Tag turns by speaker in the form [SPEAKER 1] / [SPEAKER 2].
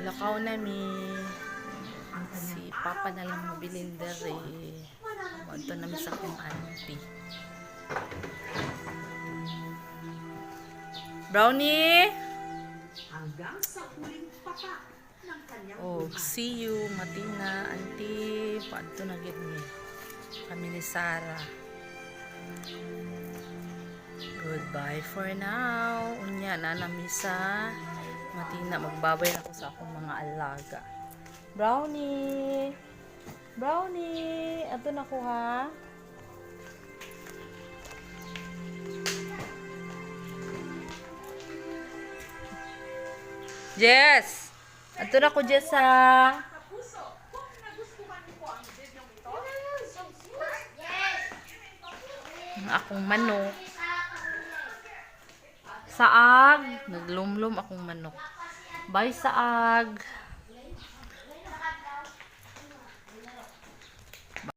[SPEAKER 1] Lakaw na mi. Si Papa na lang mabilinder eh. Ito na mi sa akong auntie. Brownie! Oh, see you, Matina, auntie. Paadto na gid mi. Kami ni Sarah. Goodbye for now. Unya na nami sa Matina. Magbabay ako sa akong mga alaga. Brownie! Brownie! Ato na ko ha. Jess! Ato na ko, Jess ha. Ang akong manok. Saag. Naglumlum akong manok. Bye, saag.